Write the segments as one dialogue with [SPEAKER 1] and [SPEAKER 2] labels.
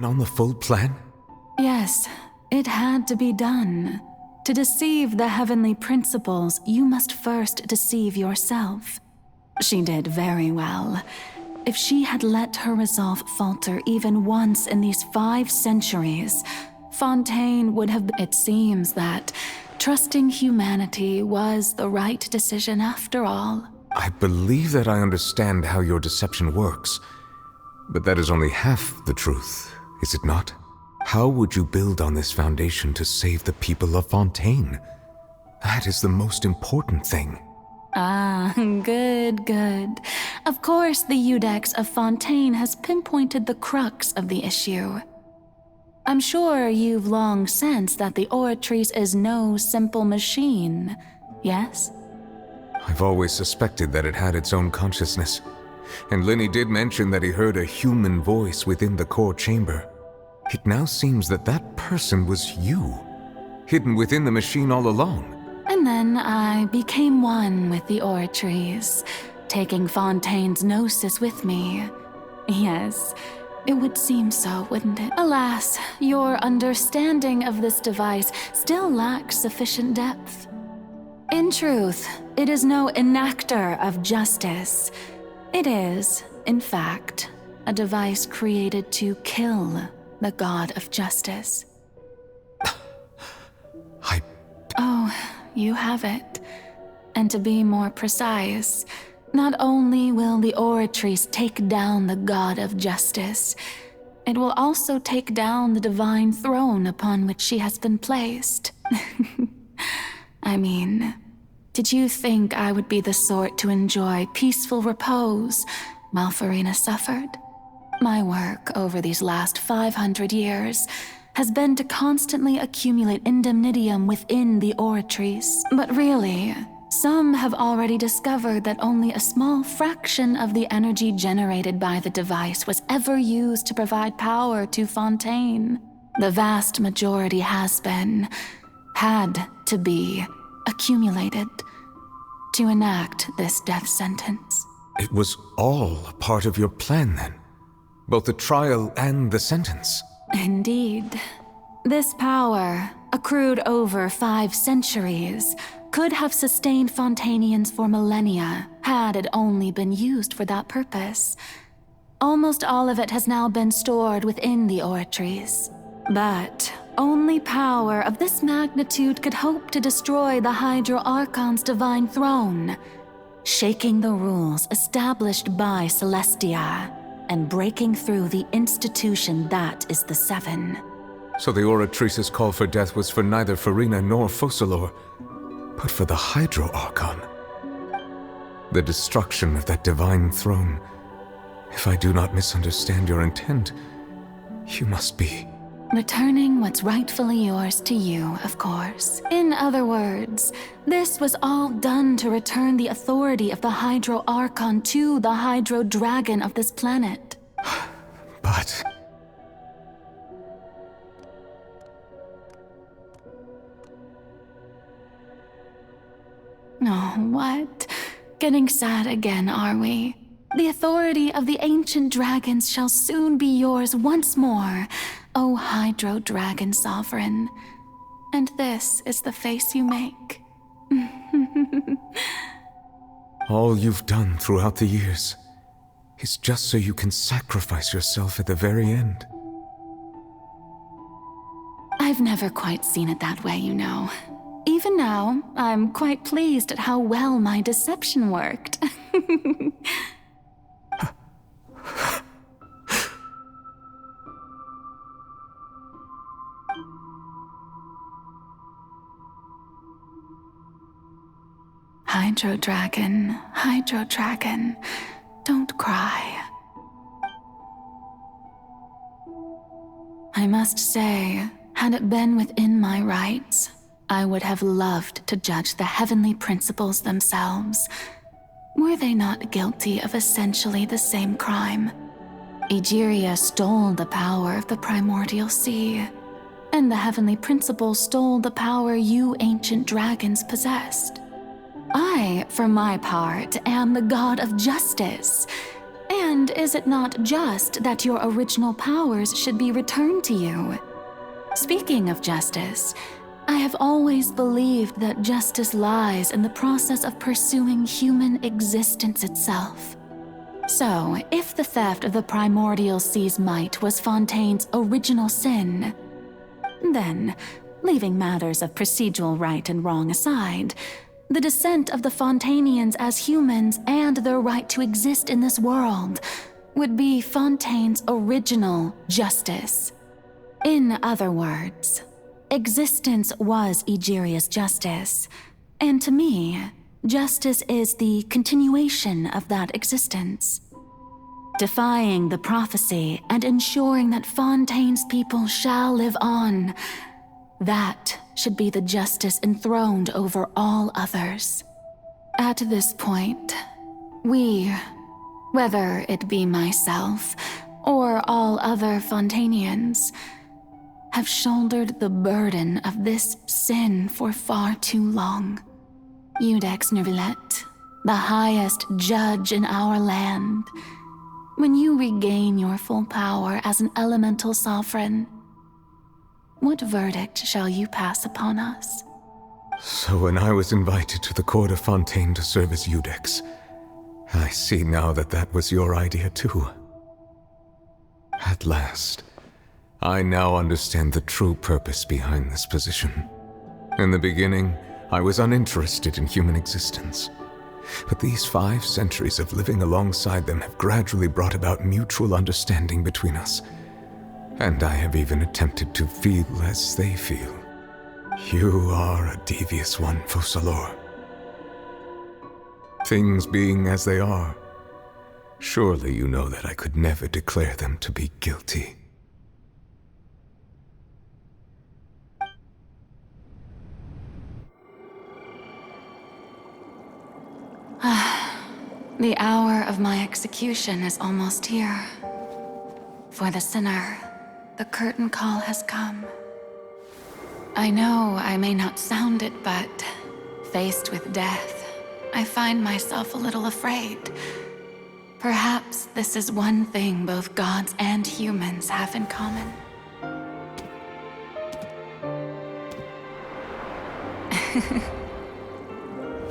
[SPEAKER 1] On the full plan?
[SPEAKER 2] Yes, it had to be done. To deceive the heavenly principles, you must first deceive yourself. She did very well. If she had let her resolve falter even once in these 5 centuries, Fontaine would have... It seems that trusting humanity was the right decision after all.
[SPEAKER 1] I believe that I understand how your deception works, but that is only half the truth, is it not? How would you build on this foundation to save the people of Fontaine? That is the most important thing.
[SPEAKER 2] Ah, good. Of course, the Iudex of Fontaine has pinpointed the crux of the issue. I'm sure you've long sensed that the Oratrice is no simple machine, yes?
[SPEAKER 1] I've always suspected that it had its own consciousness, and Lenny did mention that he heard a human voice within the core chamber. It now seems that that person was you, hidden within the machine all along.
[SPEAKER 2] And then I became one with the Oratrice, taking Fontaine's gnosis with me. Yes, it would seem so, wouldn't it? Alas, your understanding of this device still lacks sufficient depth. In truth, it is no enactor of justice. It is, in fact, a device created to kill the god of justice. Oh, you have it. And to be more precise, not only will the Oratrice take down the god of justice, it will also take down the divine throne upon which she has been placed. I mean, did you think I would be the sort to enjoy peaceful repose while Farina suffered? My work over these last 500 years has been to constantly accumulate indemnitium within the Oratrice. But really, some have already discovered that only a small fraction of the energy generated by the device was ever used to provide power to Fontaine. The vast majority had to be accumulated to enact this death sentence.
[SPEAKER 1] It was all a part of your plan then? Both the trial and the sentence?
[SPEAKER 2] Indeed. This power, accrued over 5 centuries, could have sustained Fontainians for millennia had it only been used for that purpose. Almost all of it has now been stored within the Oratrice. But only power of this magnitude could hope to destroy the Hydro Archon's divine throne, shaking the rules established by Celestia and breaking through the institution that is the Seven.
[SPEAKER 1] So the Oratrice's call for death was for neither Farina nor Focalor, but for the Hydro Archon. The destruction of that divine throne. If I do not misunderstand your intent, you must be...
[SPEAKER 2] returning what's rightfully yours to you, of course. In other words, this was all done to return the authority of the Hydro Archon to the Hydro Dragon of this planet.
[SPEAKER 1] But...
[SPEAKER 2] Oh, what? Getting sad again, are we? The authority of the ancient dragons shall soon be yours once more, O Hydro Dragon Sovereign. And this is the face you make.
[SPEAKER 1] all you've done throughout the years is just so you can sacrifice yourself at the very end.
[SPEAKER 2] I've never quite seen it that way, you know. Even now, I'm quite pleased at how well my deception worked. Hydro Dragon, don't cry. I must say, had it been within my rights, I would have loved to judge the heavenly principles themselves. Were they not guilty of essentially the same crime? Egeria stole the power of the primordial sea, and the heavenly principles stole the power you ancient dragons possessed. I, for my part, am the god of justice, And is it not just that your original powers should be returned to you? Speaking of justice, I have always believed that justice lies in the process of pursuing human existence itself. So, if the theft of the primordial sea's might was Fontaine's original sin, then, leaving matters of procedural right and wrong aside, the descent of the Fontanians as humans and their right to exist in this world would be Fontaine's original justice. In other words, existence was Egeria's justice, and to me, justice is the continuation of that existence. Defying the prophecy and ensuring that Fontaine's people shall live on, that should be the justice enthroned over all others. At this point, we, whether it be myself or all other Fontanians, have shouldered the burden of this sin for far too long. Iudex Nervillet, the highest judge in our land, when you regain your full power as an elemental sovereign, what verdict shall you pass upon us?
[SPEAKER 1] So when I was invited to the court of Fontaine to serve as Iudex, I see now that that was your idea too. At last, I now understand the true purpose behind this position. In the beginning, I was uninterested in human existence. But these 5 centuries of living alongside them have gradually brought about mutual understanding between us. And I have even attempted to feel as they feel. You are a devious one, Focalors. Things being as they are, surely you know that I could never declare them to be guilty.
[SPEAKER 2] The hour of my execution is almost here. For the sinner, the curtain call has come. I know I may not sound it, but faced with death, I find myself a little afraid. Perhaps this is one thing both gods and humans have in common.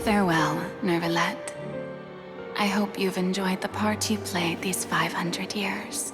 [SPEAKER 2] Farewell, Nervillet. I hope you've enjoyed the part you played these 500 years.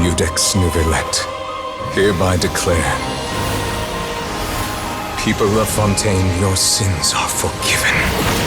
[SPEAKER 1] Iudex Nervillet, hereby declare, people of Fontaine, your sins are forgiven.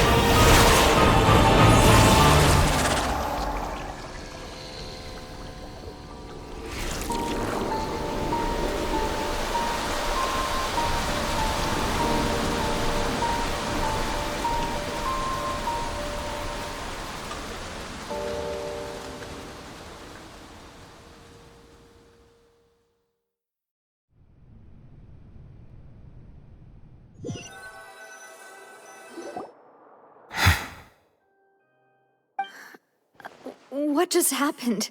[SPEAKER 3] What just happened?